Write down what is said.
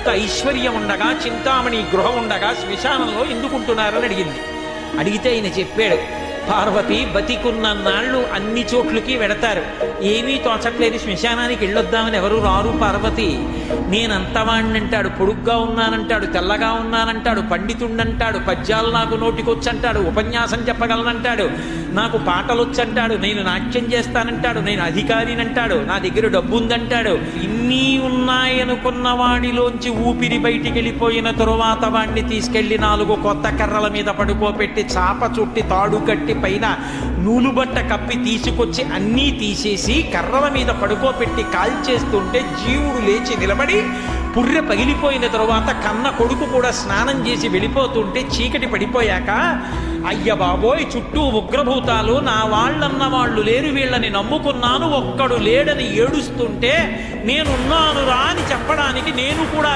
ఇంత ఐశ్వర్యం ఉండగా, చింతామణి గృహం ఉండగా శ్మశానంలో ఎందుకుంటున్నారని అడిగింది. అడిగితే ఆయన చెప్పాడు, పార్వతి బతికున్న నాళ్ళు అన్ని చోట్లకి వెడతారు, ఏమీ తోచట్లేదు, శ్మశానానికి వెళ్ళొద్దామని ఎవరు రారు పార్వతి. నేనంతవాణ్ణంటాడు, పొడుగ్గా ఉన్నానంటాడు, తెల్లగా ఉన్నానంటాడు, పండితుండంటాడు, పద్యాలు నాకు నోటికొచ్చంటాడు, ఉపన్యాసం చెప్పగలనంటాడు, నాకు పాటలొచ్చంటాడు, నేను నాట్యం చేస్తానంటాడు, నేను అధికారినంటాడు, నా దగ్గర డబ్బు ఉందంటాడు. ఇన్ని ఉన్నాయనుకున్న వాడిలోంచి ఊపిరి బయటికి వెళ్ళిపోయిన తరువాత వాడిని తీసుకెళ్లి 4 కొత్త కర్రల మీద పడుకోబెట్టి చాప చుట్టి తాడు కట్టి పైన నూలుబట్ట కప్పి తీసుకొచ్చి అన్నీ తీసేసి కర్రల మీద పడుకోబెట్టి కాల్చేస్తుంటే జీవుడు లేచి నిలబడి పుర్రె పగిలిపోయిన తరువాత కన్న కొడుకు కూడా స్నానం చేసి వెళ్ళిపోతుంటే చీకటి పడిపోయాక, అయ్య బాబోయ్ చుట్టూ ఉగ్రభూతాలు, నా వాళ్ళన్న వాళ్ళు లేరు, వీళ్ళని నమ్ముకున్నాను, ఒక్కడు లేడని ఏడుస్తుంటే నేనున్నాను రా అని చెప్పడానికి నేను కూడా